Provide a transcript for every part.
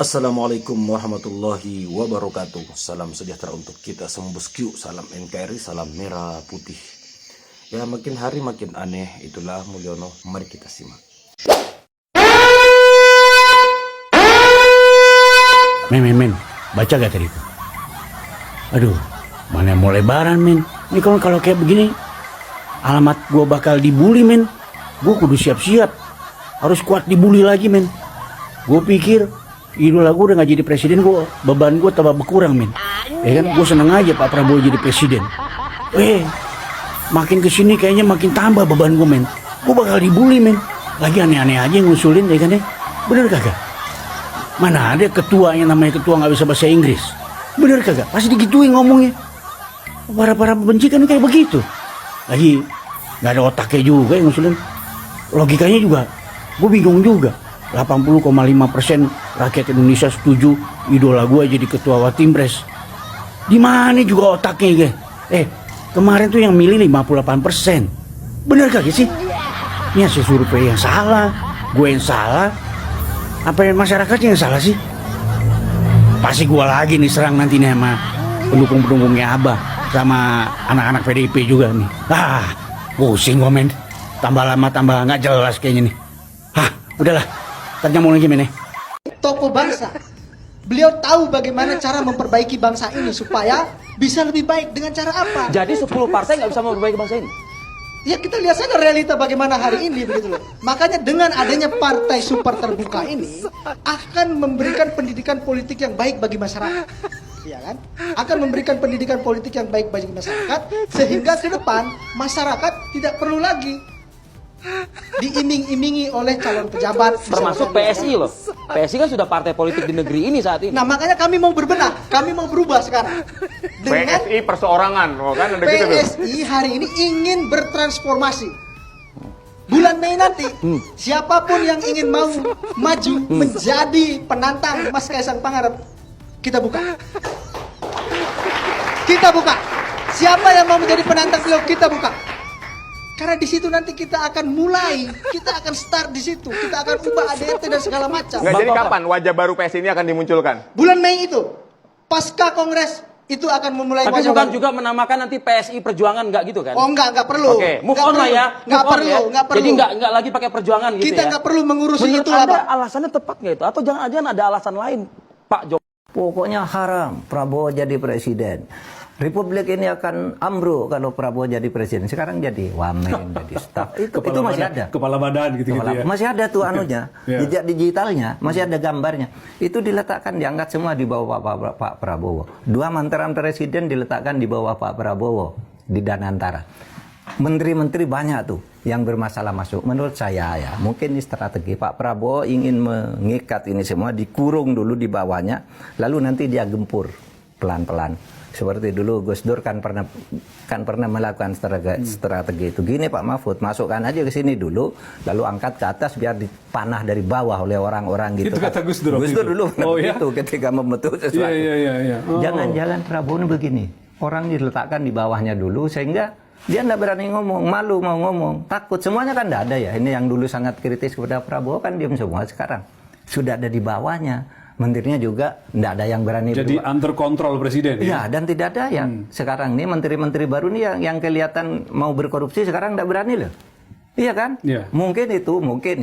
Assalamualaikum warahmatullahi wabarakatuh. Salam sejahtera untuk kita semua bosku. Salam NKRI, salam merah putih. Ya makin hari makin aneh, itulah Mulyono. Mari kita simak. Men, baca gak tadi? Aduh, mana mau lebaran men. Ini kalau kayak begini, alamat gue bakal dibully men. Gue kudu siap-siap, harus kuat dibully lagi men. Gue pikir idola gue udah gak jadi presiden, beban gue tambah berkurang men. Ya kan, gue seneng aja Pak Prabowo jadi presiden. Makin kesini kayaknya makin tambah beban gue men. Gue bakal dibully men. Lagi aneh-aneh aja ngusulin ya kan ya. Bener kagak? Mana ada ketua yang namanya ketua gak bisa bahasa Inggris? Bener kagak? Pasti digituin ngomongnya. Para pembenci kan kayak begitu. Lagi gak ada otaknya juga yang ngusulin. Logikanya juga gue bingung juga. 80,5% rakyat Indonesia setuju idola gue jadi ketua Watimpres. Di mana juga otaknya ya? Kemarin tuh yang milih 58%. Bener kagak sih? Ini hasil survei yang salah, gue yang salah, apa yang masyarakatnya yang salah sih? Pasti gue lagi nih serang nanti nih sama pendukung-pendukungnya Abah, sama anak-anak PDIP juga nih. Pusing gue men. Tambah lama tambah nggak jelas kayaknya nih. Udahlah, tanya mau lagi men. Tokoh bangsa, beliau tahu bagaimana cara memperbaiki bangsa ini supaya bisa lebih baik. Dengan cara apa? Jadi 10 partai nggak bisa memperbaiki bangsa ini? Ya kita lihat saja realita bagaimana hari ini begitu loh. Makanya dengan adanya partai super terbuka ini akan memberikan pendidikan politik yang baik bagi masyarakat. Ya kan? Akan memberikan pendidikan politik yang baik bagi masyarakat sehingga ke depan masyarakat tidak perlu lagi diiming-imingi oleh calon pejabat, Termasuk PSI loh. PSI kan sudah partai politik di negeri ini saat ini. Nah makanya kami mau berbenah, kami mau berubah sekarang. Dengan PSI perseorangan, kan ada gitu tuh. PSI hari ini ingin bertransformasi. Bulan Mei nanti, siapapun yang ingin mau maju menjadi penantang Mas Kaisang Pangarep, kita buka. Kita buka. Siapa yang mau menjadi penantang beliau, kita buka. Karena di situ nanti kita akan mulai, kita akan start di situ, kita akan ubah ADRT dan segala macam. Nggak, jadi kapan wajah baru PSI ini akan dimunculkan? Bulan Mei itu, pasca Kongres itu akan memulai. Tapi wajah bukan baru. juga menamakan nanti PSI Perjuangan nggak gitu kan? Oh enggak perlu. Oke, move on lah ya. Enggak perlu. Jadi nggak lagi pakai Perjuangan gitu Kita ya? nggak perlu mengurusi Menurut itu lah, Anda Pak. alasannya tepat nggak itu? Atau jangan-jangan ada alasan lain, Pak Jokowi? Pokoknya haram Prabowo jadi presiden. Republik ini akan ambruk kalau Prabowo jadi presiden. Sekarang jadi wamen, jadi staf. Itu masih ada. Kepala badan gitu ya. Masih ada tuh anunya, jejak digitalnya, masih ada gambarnya. Itu diletakkan, diangkat semua di bawah Pak Prabowo. 2 mantan presiden diletakkan di bawah Pak Prabowo di Danantara. Menteri-menteri banyak tuh yang bermasalah masuk. Menurut saya ya, mungkin ini strategi Pak Prabowo ingin mengikat ini semua, dikurung dulu di bawahnya, lalu nanti dia gempur pelan-pelan. Seperti dulu Gus Dur kan pernah melakukan strategi itu. Gini Pak Mahfud, masukkan aja ke sini dulu, lalu angkat ke atas biar dipanah dari bawah oleh orang-orang gitu. Itu kata Gus Dur. Gus Dur dulu ya? itu ketika membentuk sesuatu. Iya. Jangan-jangan Prabowo ini begini, orang diletakkan di bawahnya dulu sehingga dia tidak berani ngomong, malu mau ngomong, takut. Semuanya kan tidak ada ya. Ini yang dulu sangat kritis kepada Prabowo kan diam semua, sekarang sudah ada di bawahnya. Menterinya juga tidak ada yang berani. Jadi under kontrol presiden ya? Dan tidak ada yang sekarang ini menteri-menteri baru nih yang kelihatan mau berkorupsi sekarang tidak berani loh. Iya kan? Ya. Mungkin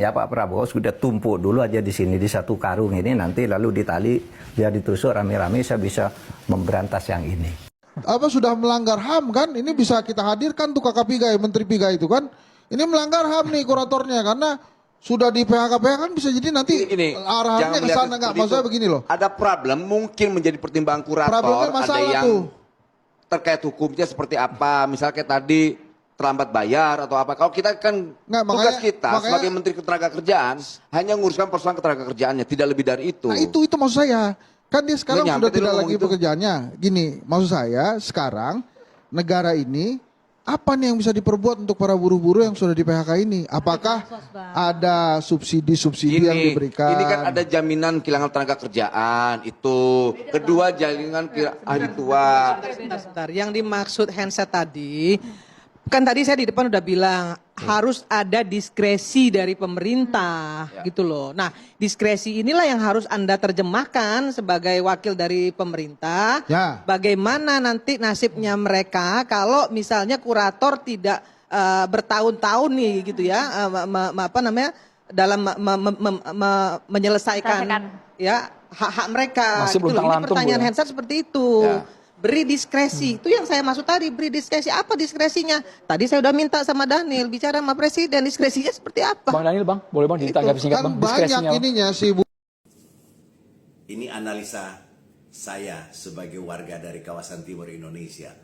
ya Pak Prabowo sudah tumpuk dulu aja di sini di satu karung ini, nanti lalu ditali dia ditusuk rame-rame, saya bisa memberantas yang ini. Sudah melanggar HAM kan? Ini bisa kita hadirkan tuh kakak Pigai, Menteri Pigai itu kan? Ini melanggar HAM nih kuratornya karena sudah di PHK kan bisa jadi nanti arahannya ke sana nggak? Maksudnya begini loh. Ada problem mungkin menjadi pertimbangan kurator, ada yang terkait hukumnya seperti apa, misalnya kayak tadi terlambat bayar atau apa. Kalau kita kan tugas kita sebagai Menteri Ketenagakerjaan hanya nguruskan persoalan ketenagakerjaannya, tidak lebih dari itu. Nah itu maksud saya. Kan dia sekarang sudah tidak lagi pekerjaannya. Gini, maksud saya sekarang negara ini apa nih yang bisa diperbuat untuk para buruh-buruh yang sudah di PHK ini? Apakah ada subsidi-subsidi yang diberikan? Ini kan ada jaminan kehilangan tenaga kerjaan itu. Kedua, jaminan hari tua. Sebentar. Yang dimaksud handset tadi, kan tadi saya di depan udah bilang harus ada diskresi dari pemerintah gitu loh. Nah, diskresi inilah yang harus Anda terjemahkan sebagai wakil dari pemerintah. Ya. Bagaimana nanti nasibnya mereka kalau misalnya kurator tidak bertahun-tahun nih gitu ya, dalam menyelesaikan ya hak-hak mereka. Masih belum gitu loh. Ini tanglantung, pertanyaan Bu, ya? Hensat seperti itu. Beri diskresi, itu yang saya maksud tadi, beri diskresi. Apa diskresinya? Tadi saya udah minta sama Daniel bicara sama Presiden, diskresinya seperti apa? Bang Daniel, Bang, boleh Bang ditanggapi singkat, Kan Bang. banyak Diskresinya, Bang. ininya sih Bu. Ini analisa saya sebagai warga dari kawasan timur Indonesia.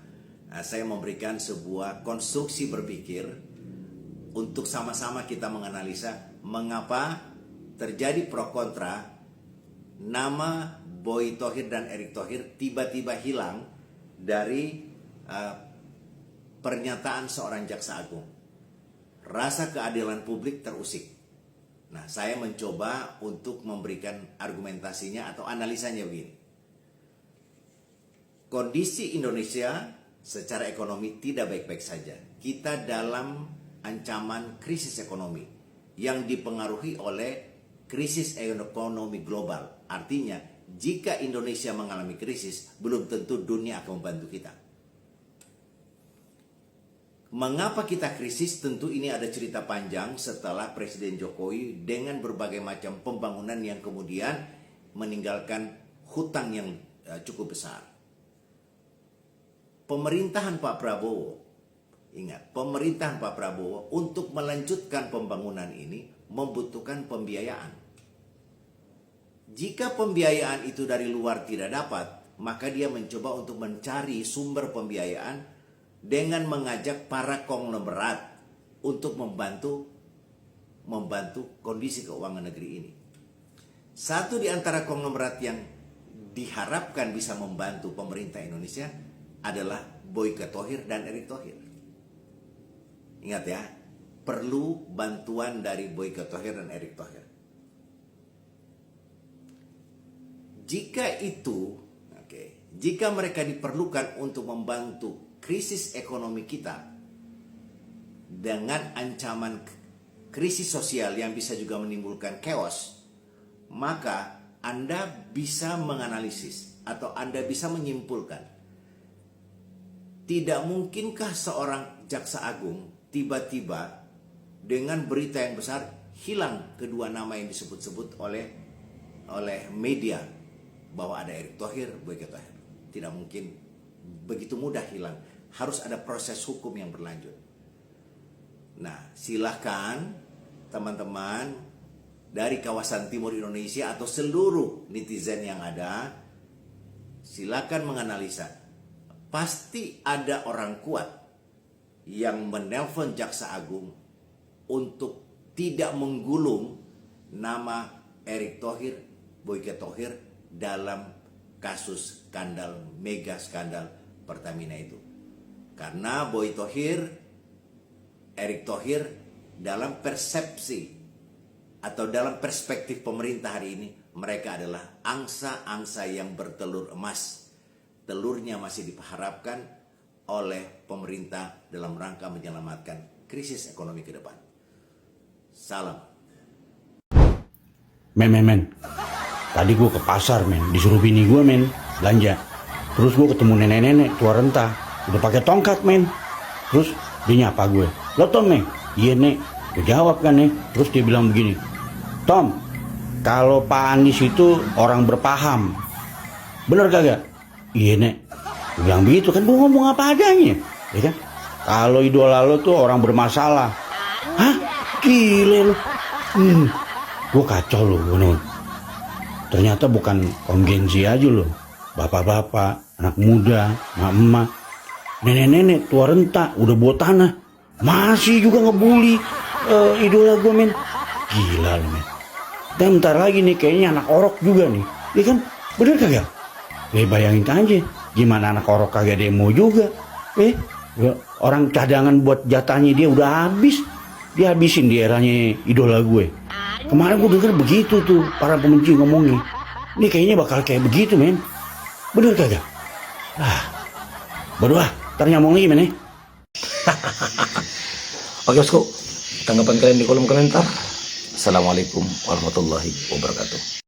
Nah, saya memberikan sebuah konstruksi berpikir untuk sama-sama kita menganalisa mengapa terjadi pro kontra nama Boy Thohir dan Erick Thohir tiba-tiba hilang dari pernyataan seorang jaksa agung. Rasa keadilan publik terusik. Nah, saya mencoba untuk memberikan argumentasinya atau analisanya begini. Kondisi Indonesia secara ekonomi tidak baik-baik saja. Kita dalam ancaman krisis ekonomi yang dipengaruhi oleh krisis ekonomi global. Artinya, jika Indonesia mengalami krisis, belum tentu dunia akan membantu kita. Mengapa kita krisis? Tentu ini ada cerita panjang setelah Presiden Jokowi dengan berbagai macam pembangunan yang kemudian meninggalkan hutang yang cukup besar. Pemerintahan Pak Prabowo, ingat, pemerintahan Pak Prabowo untuk melanjutkan pembangunan ini membutuhkan pembiayaan. Jika pembiayaan itu dari luar tidak dapat, maka dia mencoba untuk mencari sumber pembiayaan dengan mengajak para konglomerat untuk membantu kondisi keuangan negeri ini. Satu di antara konglomerat yang diharapkan bisa membantu pemerintah Indonesia adalah Boy Thohir dan Erick Thohir. Ingat ya, perlu bantuan dari Boy Thohir dan Erick Thohir. Jika mereka diperlukan untuk membantu krisis ekonomi kita dengan ancaman krisis sosial yang bisa juga menimbulkan chaos, maka Anda bisa menganalisis atau Anda bisa menyimpulkan, tidak mungkinkah seorang jaksa agung tiba-tiba dengan berita yang besar hilang kedua nama yang disebut-sebut oleh media, bahwa ada Erick Thohir, Boy Thohir. Tidak mungkin begitu mudah hilang. Harus ada proses hukum yang berlanjut. Nah, silahkan teman-teman dari kawasan timur Indonesia atau seluruh netizen yang ada, silakan menganalisa. Pasti ada orang kuat yang menelpon jaksa agung untuk tidak menggulung nama Erick Thohir, Boy Thohir dalam kasus skandal, mega skandal Pertamina itu. Karena Boy Thohir, Erick Thohir dalam persepsi atau dalam perspektif pemerintah hari ini, mereka adalah angsa-angsa yang bertelur emas. Telurnya masih diharapkan oleh pemerintah dalam rangka menyelamatkan krisis ekonomi ke depan. Salam. Men. Tadi gue ke pasar, men. Disuruh bini gue, men, belanja. Terus gue ketemu nenek-nenek tua renta. Udah pakai tongkat, men. Terus dia nyapa gue. Lo Tom, men? Iya, Nek. Gue jawab kan, Nek. Terus dia bilang begini. Tom, kalau Pak Anies itu orang berpaham. Bener kagak? Iya, Nek. Gue bilang begitu kan. Gue ngomong apa adanya. Ya kan? Kalau idola lo tuh orang bermasalah. Hah? Gile lo. Gue kacau lo, gue. Ternyata bukan Om Genzi aja loh. Bapak-bapak, anak muda, emak-emak, nenek-nenek, tua renta, udah bawa tanah. Masih juga ngebully idola gue, men. Gila lo, men. Dan bentar lagi nih kayaknya anak orok juga nih. Iya kan? Bener kagak? Bayangin aja. Gimana anak orok kagak demo juga. Orang cadangan buat jatahnya dia udah habis. Dia habisin di eranya idola gue. Kemarin gue denger begitu tuh para pembenci ngomongnya. Ini kayaknya bakal kayak begitu, men. Bener kagak? Bodoh ah. Ntar nyambung lagi, men. Oke, bosku. Tanggapan kalian di kolom komentar. Assalamualaikum warahmatullahi wabarakatuh.